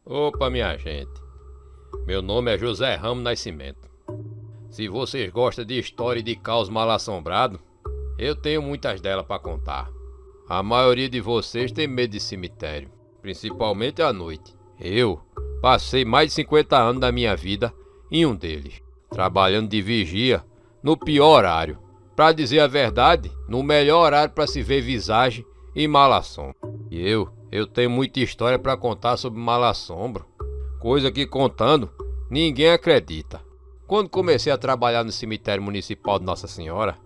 Opa, minha gente. Meu nome é José Ramos Nascimento. Se vocês gostam de história e de caos mal-assombrado, eu tenho muitas delas para contar. A maioria de vocês tem medo de cemitério, principalmente à noite. Eu passei mais de 50 anos da minha vida em um deles, trabalhando de vigia no pior horário. Para dizer a verdade, no melhor horário para se ver visagem e mal-assombro. E eu tenho muita história para contar sobre mal-assombro, coisa que contando ninguém acredita. Quando comecei a trabalhar no cemitério municipal de Nossa Senhora,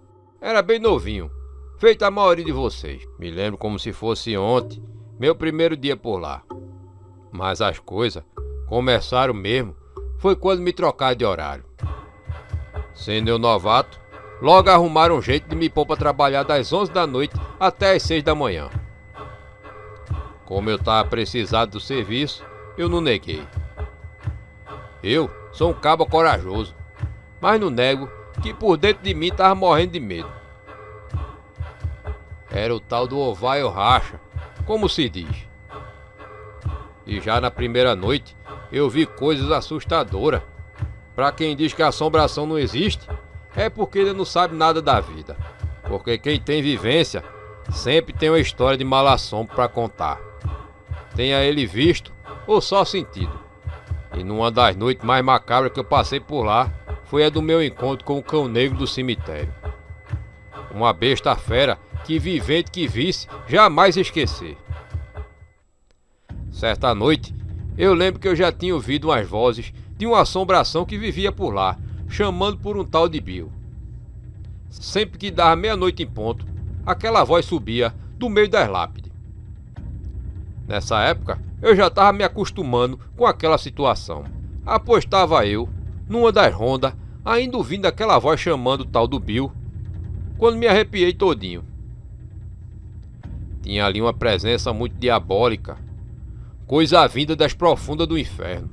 era bem novinho, feito a maioria de vocês. Me lembro como se fosse ontem, meu primeiro dia por lá. Mas as coisas começaram mesmo, foi quando me trocaram de horário. Sendo eu novato, logo arrumaram um jeito de me pôr para trabalhar das 11 da noite até as 6 da manhã. Como eu estava precisado do serviço, eu não neguei. Eu sou um cabo corajoso, mas não nego que por dentro de mim estava morrendo de medo. Era o tal do ou vai ou racha, como se diz. E já na primeira noite eu vi coisas assustadoras. Para quem diz que a assombração não existe, é porque ele não sabe nada da vida. Porque quem tem vivência sempre tem uma história de mal-assombro para contar. Tenha ele visto ou só sentido. E numa das noites mais macabras que eu passei por lá foi a do meu encontro com o cão negro do cemitério. Uma besta fera que vivente que visse jamais esquecer. Certa noite eu lembro que eu já tinha ouvido umas vozes de uma assombração que vivia por lá, chamando por um tal de Bill. Sempre que dava meia-noite em ponto, aquela voz subia do meio das lápides. Nessa época, eu já estava me acostumando com aquela situação. Apostava eu, numa das rondas, ainda ouvindo aquela voz chamando o tal do Bill, quando me arrepiei todinho. Tinha ali uma presença muito diabólica, coisa vinda das profundas do inferno.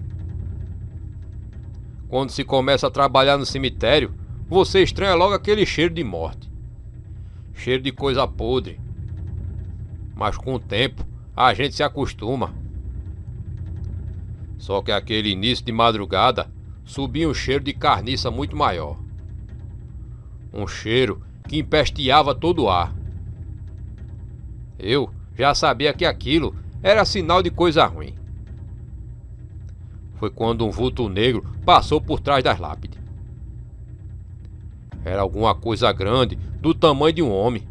Quando se começa a trabalhar no cemitério, você estranha logo aquele cheiro de morte. Cheiro de coisa podre. Mas com o tempo, a gente se acostuma. Só que aquele início de madrugada subia um cheiro de carniça muito maior. Um cheiro que empesteava todo o ar. Eu já sabia que aquilo era sinal de coisa ruim. Foi quando um vulto negro passou por trás das lápides. Era alguma coisa grande, do tamanho de um homem.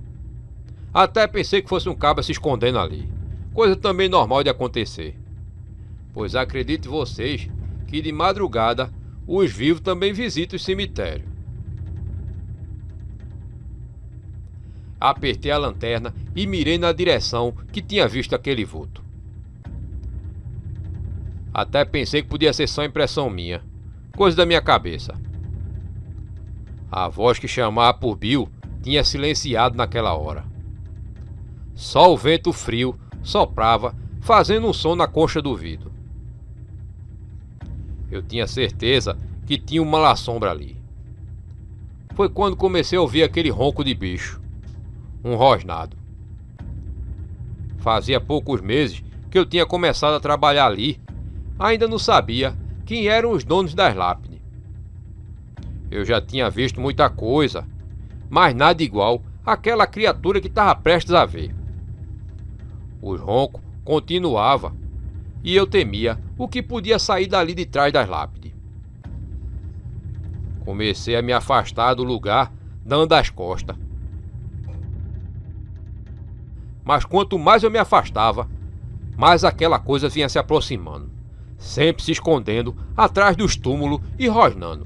Até pensei que fosse um cabra se escondendo ali. Coisa também normal de acontecer. Pois acredite vocês que de madrugada os vivos também visitam o cemitério. Apertei a lanterna e mirei na direção que tinha visto aquele vulto. Até pensei que podia ser só impressão minha, coisa da minha cabeça. A voz que chamava por Bill tinha silenciado naquela hora. Só o vento frio soprava, fazendo um som na concha do ouvido. Eu tinha certeza que tinha uma mal-assombra ali. Foi quando comecei a ouvir aquele ronco de bicho, um rosnado. Fazia poucos meses que eu tinha começado a trabalhar ali, ainda não sabia quem eram os donos das lápides. Eu já tinha visto muita coisa, mas nada igual àquela criatura que estava prestes a ver. O ronco continuava e eu temia o que podia sair dali de trás das lápides. Comecei a me afastar do lugar, dando as costas. Mas quanto mais eu me afastava, mais aquela coisa vinha se aproximando, sempre se escondendo atrás dos túmulos e rosnando.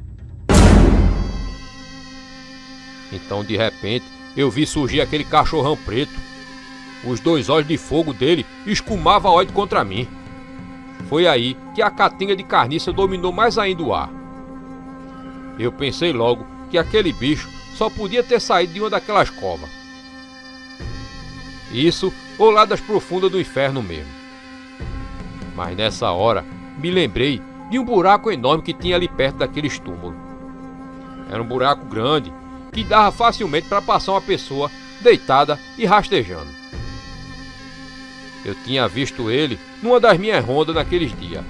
Então de repente eu vi surgir aquele cachorrão preto. Os dois olhos de fogo dele escumavam ódio contra mim. Foi aí que a catinga de carniça dominou mais ainda o ar. Eu pensei logo que aquele bicho só podia ter saído de uma daquelas covas. Isso ou lá das profundas do inferno mesmo. Mas nessa hora me lembrei de um buraco enorme que tinha ali perto daqueles túmulos. Era um buraco grande que dava facilmente para passar uma pessoa deitada e rastejando. Eu tinha visto ele numa das minhas rondas naqueles dias,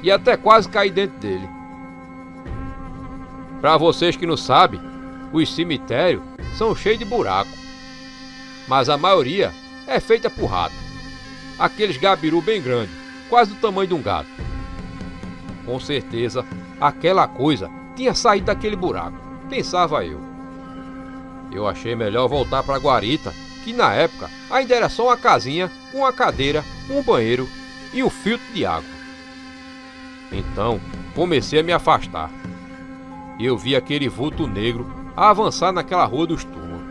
e até quase caí dentro dele. Para vocês que não sabem, os cemitérios são cheios de buraco, mas a maioria é feita por rato. Aqueles gabiru bem grandes, quase do tamanho de um gato. Com certeza, aquela coisa tinha saído daquele buraco, pensava eu. Eu achei melhor voltar para a guarita, que na época ainda era só uma casinha com uma cadeira, um banheiro e um filtro de água. Então, comecei a me afastar. Eu vi aquele vulto negro a avançar naquela rua dos túmulos.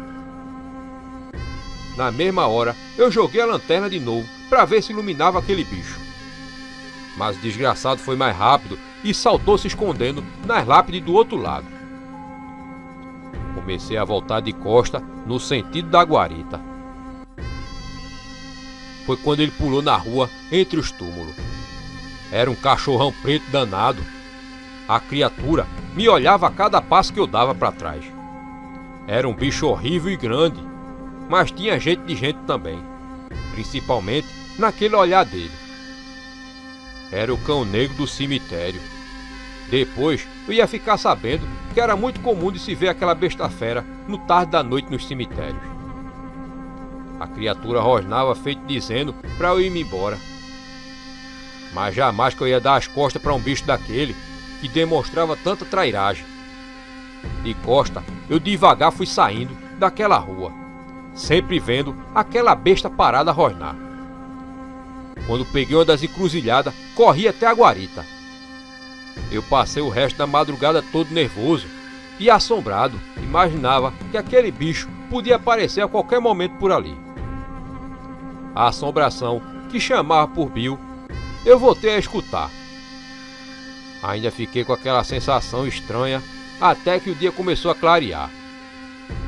Na mesma hora, eu joguei a lanterna de novo para ver se iluminava aquele bicho. Mas o desgraçado foi mais rápido e saltou se escondendo nas lápides do outro lado. Comecei a voltar de costa no sentido da guarita. Foi quando ele pulou na rua entre os túmulos. Era um cachorrão preto danado. A criatura me olhava a cada passo que eu dava para trás. Era um bicho horrível e grande, mas tinha jeito de gente também, principalmente naquele olhar dele. Era o cão negro do cemitério. Depois eu ia ficar sabendo que era muito comum de se ver aquela besta fera no tarde da noite nos cemitérios. A criatura rosnava feito dizendo para eu ir-me embora. Mas jamais que eu ia dar as costas para um bicho daquele que demonstrava tanta trairagem. De costa, eu devagar fui saindo daquela rua, sempre vendo aquela besta parada a rosnar. Quando peguei uma das encruzilhadas, corri até a guarita. Eu passei o resto da madrugada todo nervoso e assombrado. Imaginava que aquele bicho podia aparecer a qualquer momento por ali. A assombração que chamava por Bill, eu voltei a escutar. Ainda fiquei com aquela sensação estranha até que o dia começou a clarear.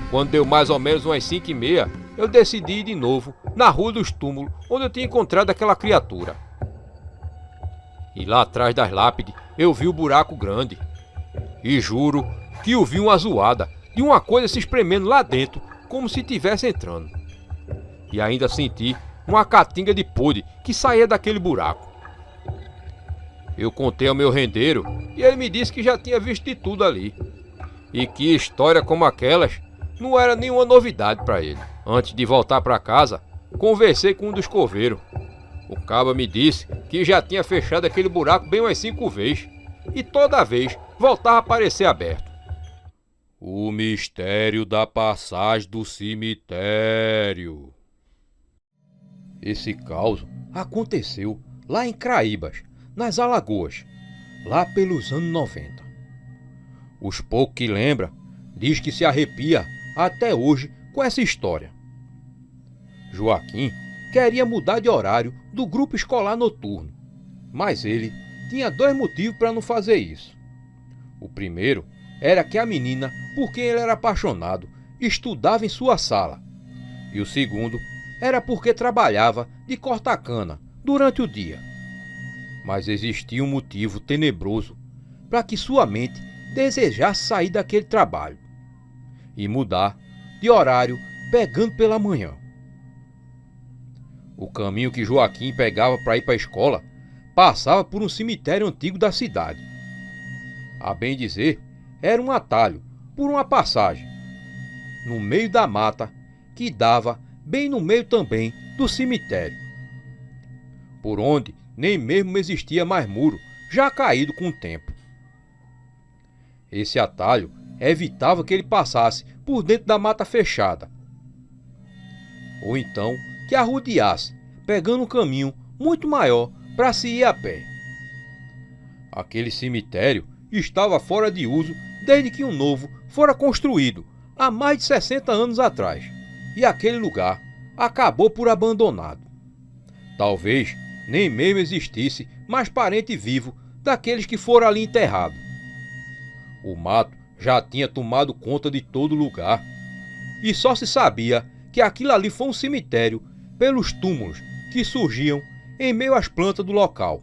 Quando deu mais ou menos umas 5h30, eu decidi ir de novo na rua dos túmulos onde eu tinha encontrado aquela criatura. E lá atrás das lápides eu vi o buraco grande. E juro que eu vi uma zoada de uma coisa se espremendo lá dentro como se estivesse entrando. E ainda senti uma catinga de podre que saía daquele buraco. Eu contei ao meu rendeiro e ele me disse que já tinha visto de tudo ali. E que história como aquelas não era nenhuma novidade para ele. Antes de voltar para casa, conversei com um dos coveiros. O caba me disse que já tinha fechado aquele buraco bem umas 5 vezes. E toda vez voltava a aparecer aberto. O mistério da passagem do cemitério. Esse caos aconteceu lá em Craíbas, nas Alagoas, lá pelos anos 90. Os poucos que lembram diz que se arrepia até hoje com essa história. Joaquim queria mudar de horário do grupo escolar noturno, mas ele tinha 2 motivos para não fazer isso. O primeiro era que a menina por quem ele era apaixonado estudava em sua sala, e o segundo era porque trabalhava de corta-cana durante o dia. Mas existia um motivo tenebroso para que sua mente desejasse sair daquele trabalho e mudar de horário pegando pela manhã. O caminho que Joaquim pegava para ir para a escola passava por um cemitério antigo da cidade. A bem dizer, era um atalho por uma passagem no meio da mata que dava bem no meio também do cemitério, por onde nem mesmo existia mais muro, já caído com o tempo. Esse atalho evitava que ele passasse por dentro da mata fechada, ou então que arrodeasse, pegando um caminho muito maior para se ir a pé. Aquele cemitério estava fora de uso desde que um novo fora construído há mais de 60 anos atrás, e aquele lugar acabou por abandonado. Talvez nem mesmo existisse mais parente vivo daqueles que foram ali enterrados. O mato já tinha tomado conta de todo lugar, e só se sabia que aquilo ali foi um cemitério pelos túmulos que surgiam em meio às plantas do local.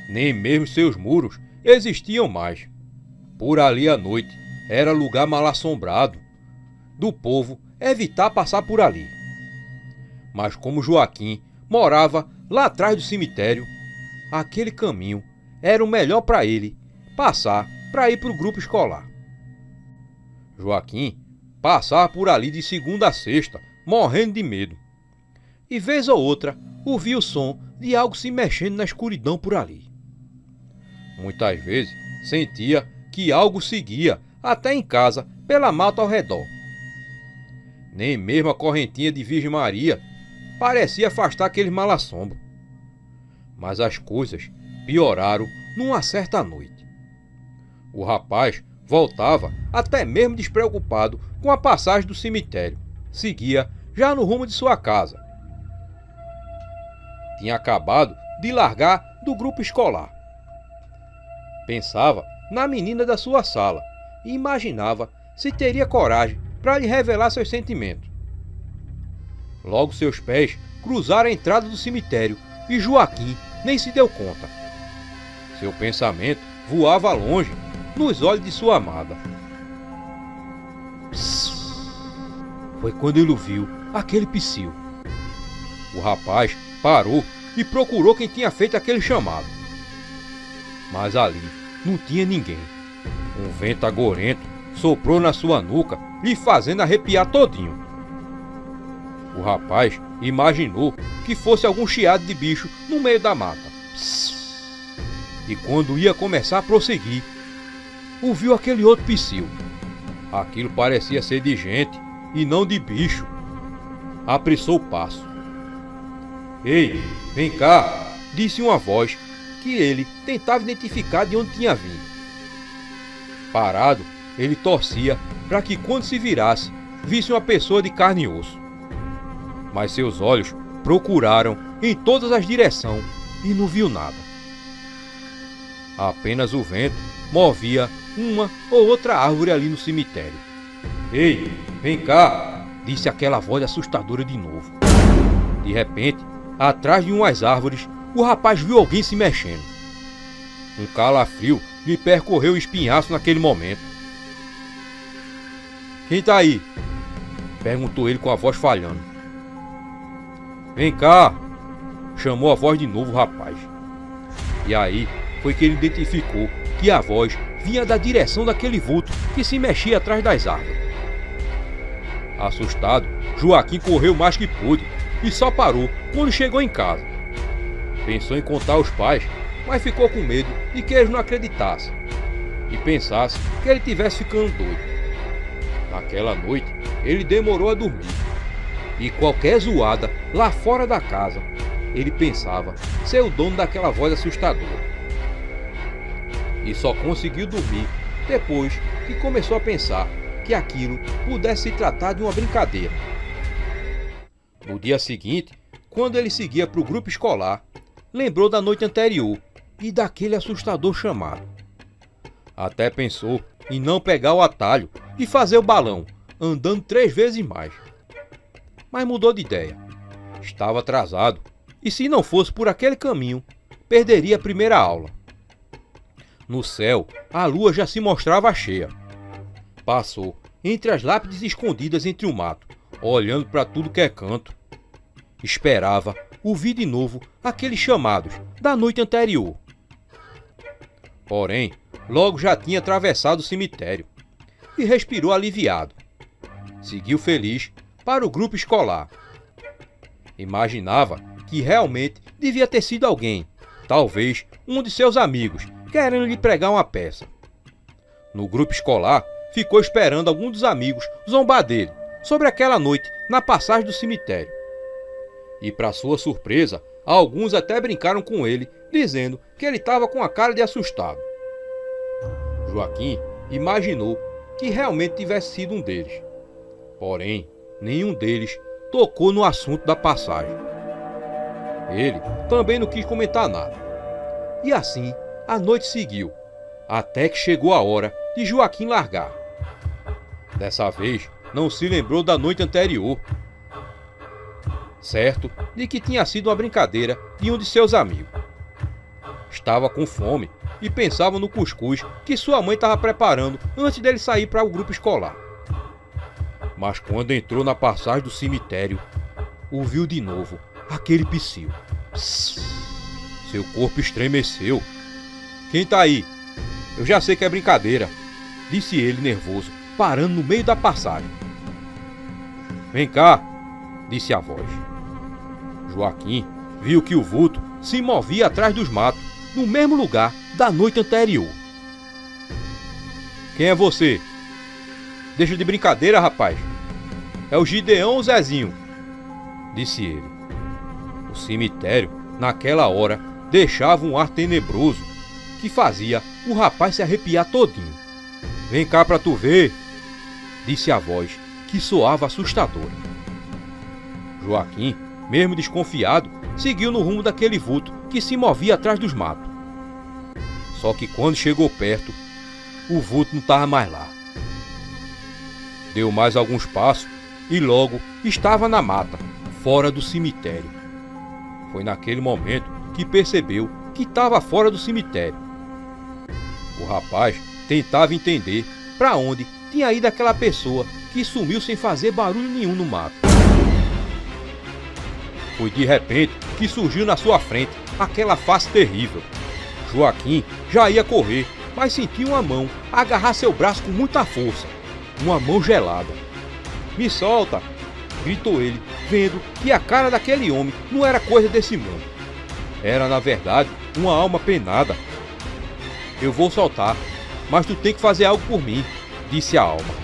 Nem mesmo seus muros existiam mais. Por ali à noite era lugar mal assombrado, do povo evitar passar por ali. Mas como Joaquim morava lá atrás do cemitério, aquele caminho era o melhor para ele passar para ir para o grupo escolar. Joaquim passava por ali de segunda a sexta, morrendo de medo. E vez ou outra, ouvia o som de algo se mexendo na escuridão por ali. Muitas vezes, sentia que algo seguia até em casa pela mata ao redor. Nem mesmo a correntinha de Virgem Maria parecia afastar aquele mal-assombro. Mas as coisas pioraram numa certa noite. O rapaz voltava até mesmo despreocupado com a passagem do cemitério. Seguia já no rumo de sua casa. Tinha acabado de largar do grupo escolar. Pensava na menina da sua sala e imaginava se teria coragem para lhe revelar seus sentimentos. Logo seus pés cruzaram a entrada do cemitério e Joaquim nem se deu conta. Seu pensamento voava longe, nos olhos de sua amada. Psss. Foi quando ele ouviu aquele psiu. O rapaz parou e procurou quem tinha feito aquele chamado. Mas ali não tinha ninguém. Um vento agorento soprou na sua nuca, lhe fazendo arrepiar todinho. O rapaz imaginou que fosse algum chiado de bicho no meio da mata. Psss. E quando ia começar a prosseguir, ouviu aquele outro psiu. Aquilo parecia ser de gente e não de bicho. Apressou o passo. Ei, vem cá, disse uma voz que ele tentava identificar de onde tinha vindo. Parado, ele torcia para que quando se virasse, visse uma pessoa de carne e osso. Mas seus olhos procuraram em todas as direções e não viu nada. Apenas o vento movia uma ou outra árvore ali no cemitério. Ei, vem cá, disse aquela voz assustadora de novo. De repente, atrás de umas árvores, o rapaz viu alguém se mexendo. Um calafrio lhe percorreu o espinhaço naquele momento. Quem tá aí? Perguntou ele com a voz falhando. Vem cá, chamou a voz de novo o rapaz. E aí foi que ele identificou que a voz vinha da direção daquele vulto que se mexia atrás das árvores. Assustado, Joaquim correu mais que pôde e só parou quando chegou em casa. Pensou em contar aos pais, mas ficou com medo de que eles não acreditassem e pensassem que ele estivesse ficando doido. Naquela noite, ele demorou a dormir e qualquer zoada lá fora da casa, ele pensava ser o dono daquela voz assustadora. E só conseguiu dormir depois que começou a pensar que aquilo pudesse se tratar de uma brincadeira. No dia seguinte, quando ele seguia para o grupo escolar, lembrou da noite anterior e daquele assustador chamado. Até pensou em não pegar o atalho e fazer o balão, andando 3 vezes mais. Mas mudou de ideia. Estava atrasado e se não fosse por aquele caminho, perderia a primeira aula. No céu, a lua já se mostrava cheia. Passou entre as lápides escondidas entre o mato, olhando para tudo que é canto. Esperava ouvir de novo aqueles chamados da noite anterior. Porém, logo já tinha atravessado o cemitério e respirou aliviado. Seguiu feliz para o grupo escolar. Imaginava que realmente devia ter sido alguém, talvez um de seus amigos, querendo lhe pregar uma peça. No grupo escolar, ficou esperando algum dos amigos zombar dele sobre aquela noite na passagem do cemitério. E para sua surpresa, alguns até brincaram com ele, dizendo que ele estava com a cara de assustado. Joaquim imaginou que realmente tivesse sido um deles. Porém, nenhum deles tocou no assunto da passagem. Ele também não quis comentar nada. E assim, a noite seguiu, até que chegou a hora de Joaquim largar. Dessa vez, não se lembrou da noite anterior, certo de que tinha sido uma brincadeira de um de seus amigos. Estava com fome e pensava no cuscuz que sua mãe estava preparando antes dele sair para o grupo escolar. Mas quando entrou na passagem do cemitério, ouviu de novo aquele psiu. Seu corpo estremeceu. Quem tá aí? Eu já sei que é brincadeira, disse ele nervoso, parando no meio da passagem. Vem cá, disse a voz. Joaquim viu que o vulto se movia atrás dos matos, no mesmo lugar da noite anterior. Quem é você? Deixa de brincadeira, rapaz. É o Gideão ou Zezinho, disse ele. O cemitério, naquela hora, deixava um ar tenebroso que fazia o rapaz se arrepiar todinho. Vem cá pra tu ver, disse a voz, que soava assustadora. Joaquim, mesmo desconfiado, seguiu no rumo daquele vulto que se movia atrás dos matos. Só que quando chegou perto, o vulto não estava mais lá. Deu mais alguns passos e logo estava na mata, fora do cemitério. Foi naquele momento que percebeu que estava fora do cemitério. O rapaz tentava entender para onde tinha ido aquela pessoa que sumiu sem fazer barulho nenhum no mato. Foi de repente que surgiu na sua frente aquela face terrível. Joaquim já ia correr, mas sentiu uma mão agarrar seu braço com muita força. Uma mão gelada. Me solta! Gritou ele, vendo que a cara daquele homem não era coisa desse mundo. Era, na verdade, uma alma penada. Eu vou soltar, mas tu tem que fazer algo por mim, disse a alma.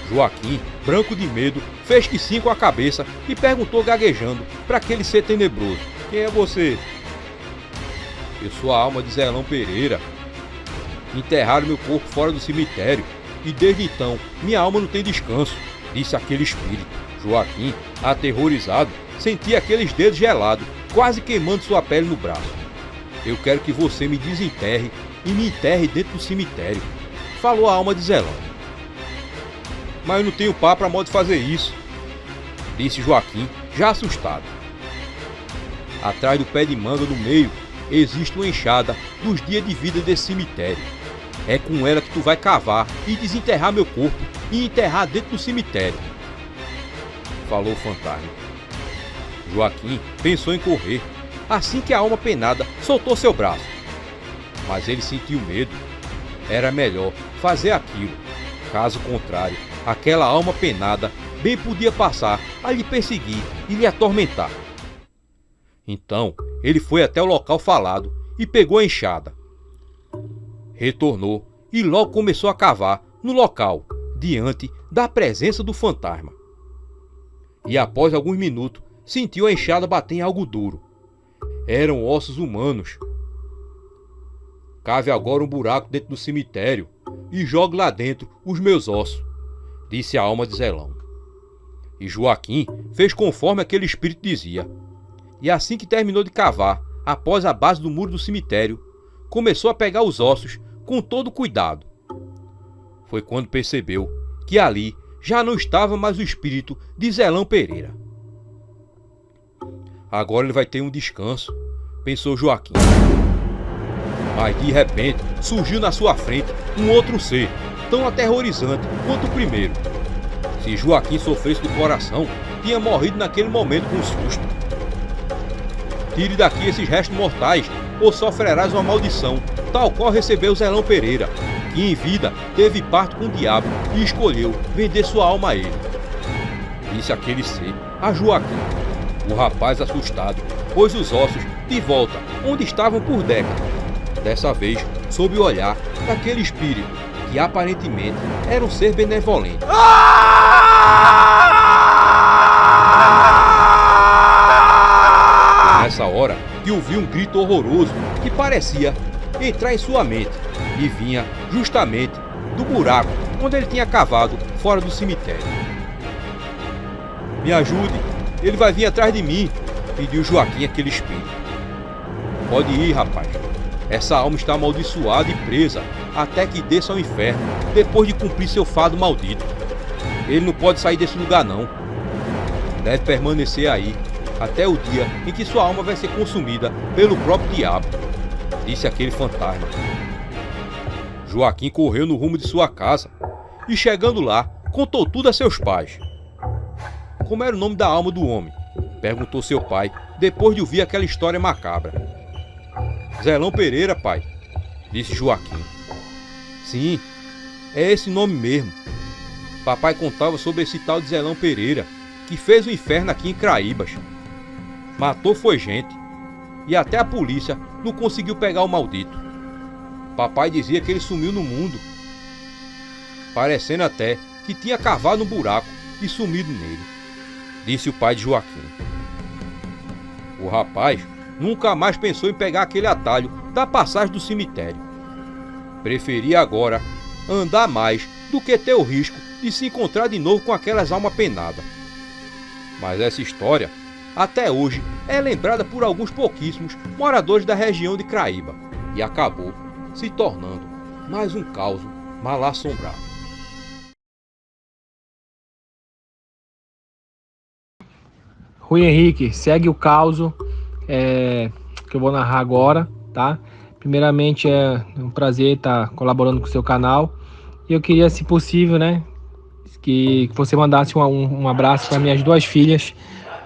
Joaquim, branco de medo, fez que sim com a cabeça e perguntou gaguejando para aquele ser tenebroso. Quem é você? Eu sou a alma de Zelão Pereira. Enterraram meu corpo fora do cemitério e desde então minha alma não tem descanso, disse aquele espírito. Joaquim, aterrorizado, sentia aqueles dedos gelados, quase queimando sua pele no braço. Eu quero que você me desenterre e me enterre dentro do cemitério, falou a alma de Zelão. Mas eu não tenho pá pra modo de fazer isso, disse Joaquim, já assustado. Atrás do pé de manga no meio existe uma enxada dos dias de vida desse cemitério. É com ela que tu vai cavar e desenterrar meu corpo e enterrar dentro do cemitério, falou o fantasma. Joaquim pensou em correr, assim que a alma penada soltou seu braço. Mas ele sentiu medo. Era melhor fazer aquilo. Caso contrário, aquela alma penada bem podia passar a lhe perseguir e lhe atormentar. Então, ele foi até o local falado e pegou a enxada. Retornou e logo começou a cavar no local, diante da presença do fantasma. E após alguns minutos, sentiu a enxada bater em algo duro. Eram ossos humanos. Cave agora um buraco dentro do cemitério e jogue lá dentro os meus ossos, disse a alma de Zelão. E Joaquim fez conforme aquele espírito dizia. E assim que terminou de cavar, após a base do muro do cemitério, começou a pegar os ossos com todo cuidado. Foi quando percebeu que ali já não estava mais o espírito de Zelão Pereira. Agora ele vai ter um descanso, pensou Joaquim. Mas de repente surgiu na sua frente um outro ser, tão aterrorizante quanto o primeiro. Se Joaquim sofresse do coração, tinha morrido naquele momento com susto. Tire daqui esses restos mortais, ou sofrerás uma maldição, tal qual recebeu Zelão Pereira, que em vida teve parto com o diabo e escolheu vender sua alma a ele, disse aquele ser a Joaquim. O rapaz assustado pôs os ossos de volta onde estavam por décadas, dessa vez sob o olhar daquele espírito que aparentemente era um ser benevolente. Foi nessa hora que ouviu um grito horroroso que parecia entrar em sua mente e vinha justamente do buraco onde ele tinha cavado fora do cemitério. Me ajude, ele vai vir atrás de mim, pediu Joaquim aquele espírito. Pode ir, rapaz. Essa alma está amaldiçoada e presa até que desça ao inferno depois de cumprir seu fado maldito. Ele não pode sair desse lugar não. Deve permanecer aí até o dia em que sua alma vai ser consumida pelo próprio diabo, disse aquele fantasma. Joaquim correu no rumo de sua casa e chegando lá contou tudo a seus pais. Como era o nome da alma do homem? Perguntou seu pai, depois de ouvir aquela história macabra. Zelão Pereira, pai, disse Joaquim. Sim, é esse nome mesmo. Papai contava sobre esse tal de Zelão Pereira, que fez o inferno aqui em Craíbas. Matou foi gente, e até a polícia não conseguiu pegar o maldito. Papai dizia que ele sumiu no mundo, parecendo até que tinha cavado um buraco e sumido nele, disse o pai de Joaquim. O rapaz nunca mais pensou em pegar aquele atalho da passagem do cemitério. Preferia agora andar mais do que ter o risco de se encontrar de novo com aquelas almas penadas. Mas essa história, até hoje, é lembrada por alguns pouquíssimos moradores da região de Craíba e acabou se tornando mais um caos mal assombrado. Rui Henrique, segue o caos que eu vou narrar agora, tá? Primeiramente é um prazer estar colaborando com o seu canal e eu queria, se possível, né, que você mandasse um abraço para minhas duas filhas,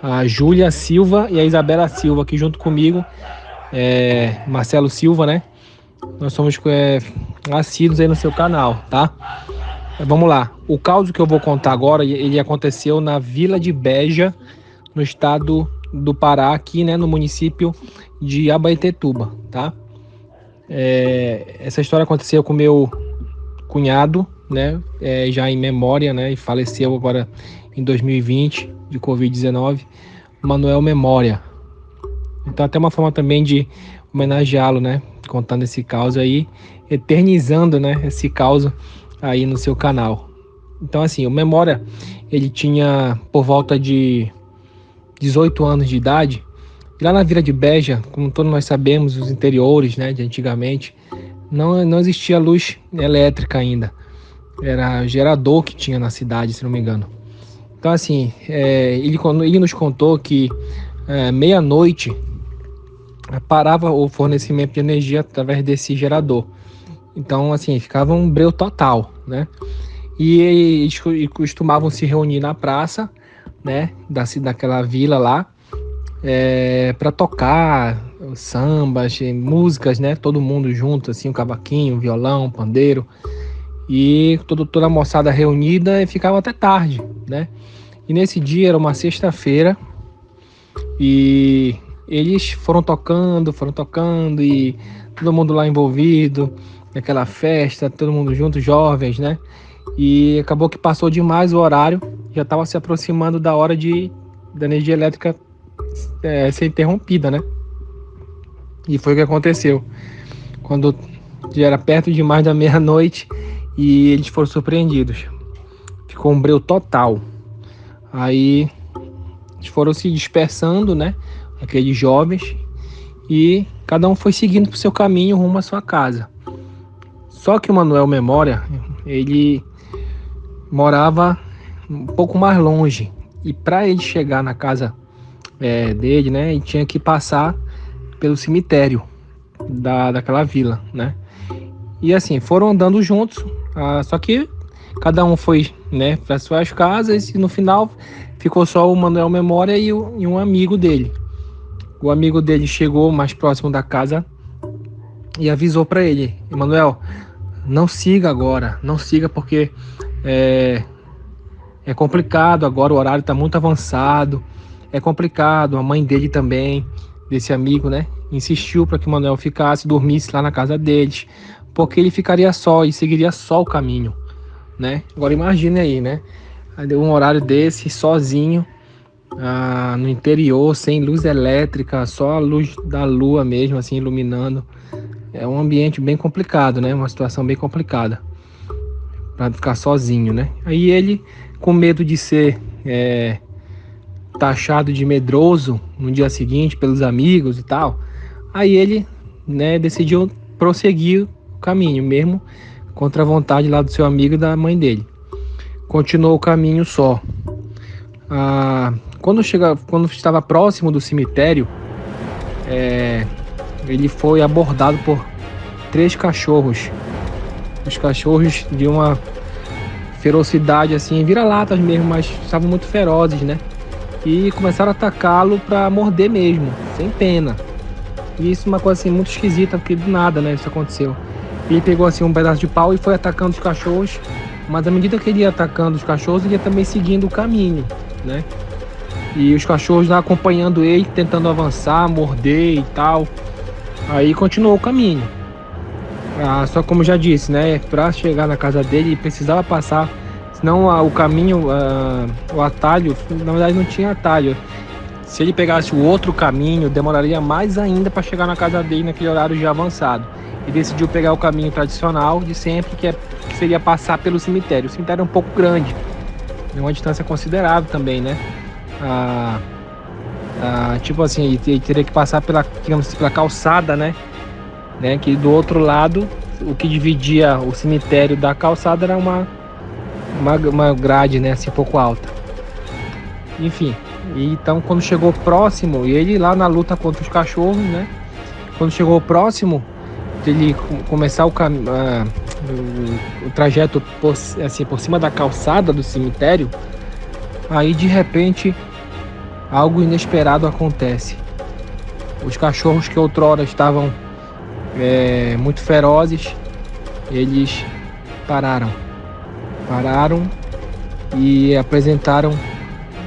a Júlia Silva e a Isabela Silva, aqui junto comigo, Marcelo Silva, né? Nós somos assíduos aí no seu canal, tá? Vamos lá. O caos que eu vou contar agora, ele aconteceu na Vila de Beja, no estado do Pará, aqui, né, no município de Abaetetuba, tá? Essa história aconteceu com meu cunhado, né, já em memória, né, e faleceu agora em 2020 de Covid-19, Manuel Memória. Então até uma forma também de homenageá-lo, né, contando esse caos aí, eternizando, né, esse caos aí no seu canal. Então assim, o Memória, ele tinha por volta de 18 anos de idade, e lá na Vila de Beja, como todos nós sabemos, os interiores, né, de antigamente, não existia luz elétrica ainda. Era gerador que tinha na cidade, se não me engano. Então assim, ele nos contou que meia-noite parava o fornecimento de energia através desse gerador. Então assim, ficava um breu total, né? E eles costumavam se reunir na praça, né, daquela vila lá, para tocar sambas, músicas, né, todo mundo junto, assim, um cavaquinho, um violão, um pandeiro, e toda a moçada reunida, e ficava até tarde, né? E nesse dia era uma sexta-feira e eles foram tocando e todo mundo lá envolvido naquela festa, todo mundo junto, jovens, né? E acabou que passou demais o horário, já estava se aproximando da hora da energia elétrica ser interrompida, né? E foi o que aconteceu. Quando já era perto demais da meia-noite e eles foram surpreendidos. Ficou um breu total. Aí eles foram se dispersando, né? Aqueles jovens. E cada um foi seguindo pro seu caminho rumo à sua casa. Só que o Manuel Memória, ele morava um pouco mais longe. E para ele chegar na casa dele, né? Ele tinha que passar pelo cemitério daquela vila, né? E assim, foram andando juntos, só que cada um foi, né, para suas casas e no final ficou só o Manuel Memória e um amigo dele. O amigo dele chegou mais próximo da casa e avisou para ele: Manuel, não siga agora, não siga porque é complicado agora, o horário está muito avançado, é complicado. A mãe dele também, desse amigo, né, insistiu para que o Manuel ficasse, dormisse lá na casa deles, porque ele ficaria só e seguiria só o caminho, né? Agora imagine aí, né, um horário desse, sozinho, no interior, sem luz elétrica, só a luz da lua mesmo, assim, iluminando. É um ambiente bem complicado, né? Uma situação bem complicada para ficar sozinho, né? Aí ele, com medo de ser taxado de medroso no dia seguinte pelos amigos e tal, aí ele, né, decidiu prosseguir o caminho, mesmo contra a vontade lá do seu amigo e da mãe dele. Continuou o caminho só. Quando estava próximo do cemitério, ele foi abordado por 3 cachorros. Os cachorros de uma ferocidade assim, vira-latas mesmo, mas estavam muito ferozes, né? e começaram a atacá-lo para morder mesmo, sem pena. E isso é uma coisa assim muito esquisita, porque do nada, né, isso aconteceu. Ele pegou assim um pedaço de pau e foi atacando os cachorros, mas à medida que ele ia atacando os cachorros, ele ia também seguindo o caminho, né? E os cachorros lá acompanhando ele, tentando avançar, morder e tal. Aí continuou o caminho. Só como eu já disse, né, para chegar na casa dele, ele precisava passar, senão o caminho, o atalho, na verdade não tinha atalho. Se ele pegasse o outro caminho, demoraria mais ainda para chegar na casa dele naquele horário já avançado. E decidiu pegar o caminho tradicional de sempre, que seria passar pelo cemitério. O cemitério é um pouco grande, é uma distância considerável também, né? Tipo assim, ele teria que passar pela, digamos assim, pela calçada, né? Que do outro lado, o que dividia o cemitério da calçada era uma grade, né? Assim, pouco alta. Enfim. E então quando chegou próximo, e ele lá na luta contra os cachorros, né? Quando chegou próximo, ele começar o trajeto por cima da calçada do cemitério, aí de repente algo inesperado acontece. Os cachorros que outrora estavam muito ferozes, eles pararam e apresentaram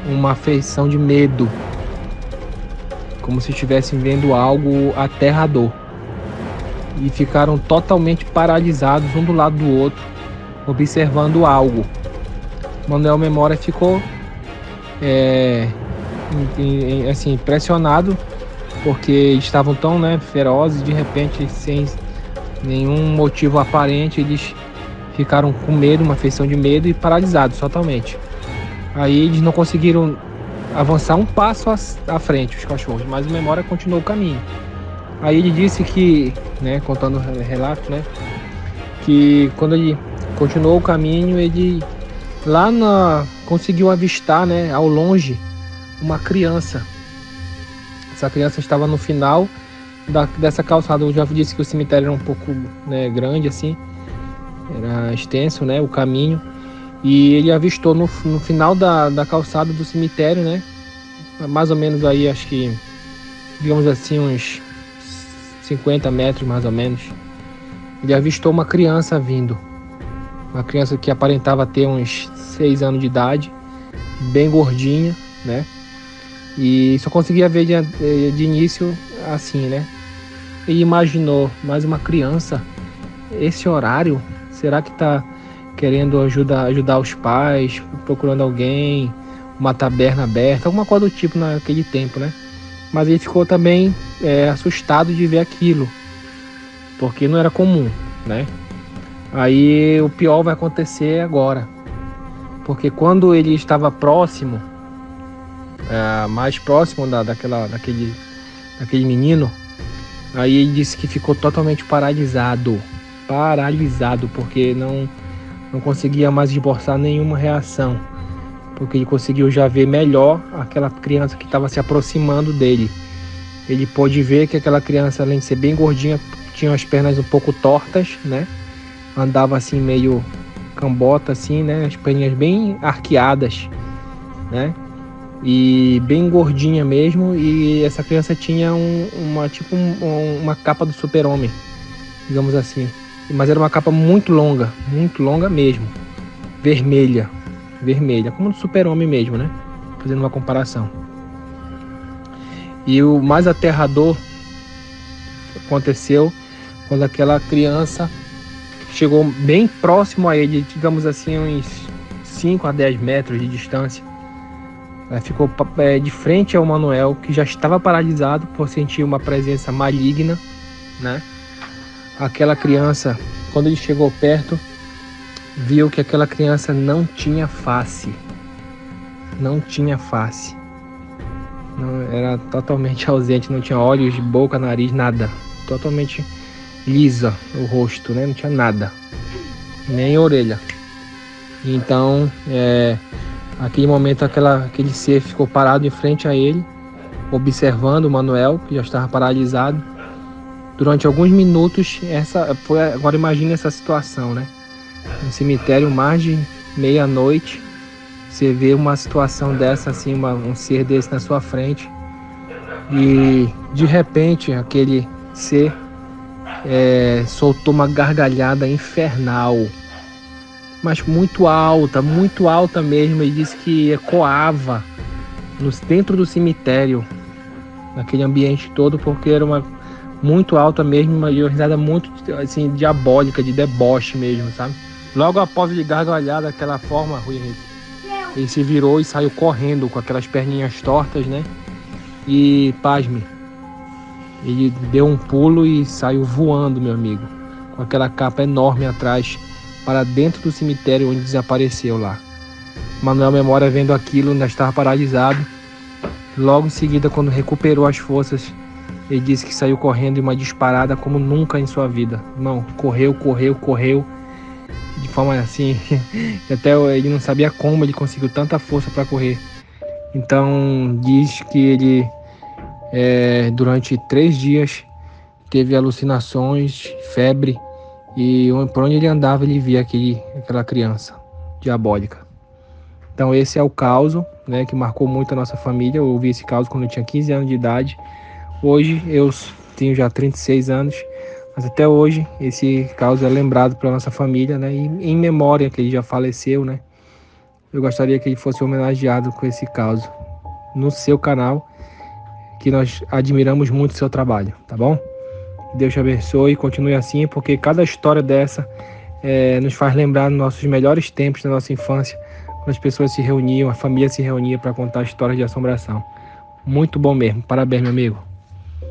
uma feição de medo, como se estivessem vendo algo aterrador, e ficaram totalmente paralisados um do lado do outro, observando algo. Manuel Memória ficou assim, impressionado, porque eles estavam tão, né, ferozes, de repente, sem nenhum motivo aparente, eles ficaram com medo, uma feição de medo, e paralisados totalmente. Aí eles não conseguiram avançar um passo à frente, os cachorros, mas o Memória continuou o caminho. Aí ele disse que, né, contando o relato, né, que quando ele continuou o caminho, ele conseguiu avistar, né, ao longe, uma criança. Essa criança estava no final dessa calçada. Eu já disse que o cemitério era um pouco, né, grande assim, era extenso, né, o caminho. E ele avistou no final da calçada do cemitério, né? Mais ou menos aí, acho que, digamos assim, uns 50 metros mais ou menos. Ele avistou uma criança vindo. Uma criança que aparentava ter uns 6 anos de idade, bem gordinha, né? E só conseguia ver de início assim, né? E imaginou, mais uma criança, esse horário, será que tá querendo ajudar os pais, procurando alguém, uma taberna aberta, alguma coisa do tipo naquele tempo, né? Mas ele ficou também assustado de ver aquilo, porque não era comum, né? Aí o pior vai acontecer agora, porque quando ele estava próximo, mais próximo daquele menino, aí ele disse que ficou totalmente paralisado, porque não conseguia mais esboçar nenhuma reação, porque ele conseguiu já ver melhor aquela criança que estava se aproximando dele. Ele pôde ver que aquela criança, além de ser bem gordinha, tinha as pernas um pouco tortas, né? Andava assim meio cambota assim, né? As perninhas bem arqueadas, né? E bem gordinha mesmo. E essa criança tinha uma capa do Super-Homem, digamos assim. Mas era uma capa muito longa mesmo, vermelha, como do Super-Homem mesmo, né? Fazendo uma comparação. E o mais aterrador aconteceu quando aquela criança chegou bem próximo a ele, digamos assim, uns 5 a 10 metros de distância. Ela ficou de frente ao Manuel, que já estava paralisado por sentir uma presença maligna, né? Aquela criança, quando ele chegou perto, viu que aquela criança não tinha face. Era totalmente ausente, não tinha olhos, boca, nariz, nada. Totalmente lisa o rosto, né? Não tinha nada, nem orelha. Então, naquele momento, aquele ser ficou parado em frente a ele, observando o Manuel, que já estava paralisado. Durante alguns minutos, agora imagine essa situação, né? No cemitério, mais de meia-noite, Você vê uma situação dessa, assim, um ser desse na sua frente, e de repente aquele ser soltou uma gargalhada infernal, mas muito alta mesmo. Ele disse que ecoava dentro do cemitério, naquele ambiente todo, porque era muito alta mesmo, uma risada muito assim, diabólica, de deboche mesmo, sabe? Logo após ele gargalhar daquela forma, Rui Henrique, ele se virou e saiu correndo com aquelas perninhas tortas, né? E, pasme, ele deu um pulo e saiu voando, meu amigo, com aquela capa enorme atrás, para dentro do cemitério onde desapareceu lá. Manuel Memória, vendo aquilo, ainda estava paralisado. Logo em seguida, quando recuperou as forças, ele disse que saiu correndo em uma disparada como nunca em sua vida. Não, correu, de forma assim, até ele não sabia como ele conseguiu tanta força para correr. Então, diz que ele, durante 3 dias, teve alucinações, febre, e por onde ele andava, ele via aquela criança diabólica. Então, esse é o caso, né, que marcou muito a nossa família. Eu ouvi esse caso quando eu tinha 15 anos de idade. Hoje eu tenho já 36 anos, mas até hoje esse caso é lembrado pela nossa família, né? E em memória que ele já faleceu, né? Eu gostaria que ele fosse homenageado com esse caso no seu canal, que nós admiramos muito o seu trabalho, tá bom? Deus te abençoe e continue assim, porque cada história dessa nos faz lembrar dos nossos melhores tempos da nossa infância, quando as pessoas se reuniam, a família se reunia para contar histórias de assombração. Muito bom mesmo. Parabéns, meu amigo.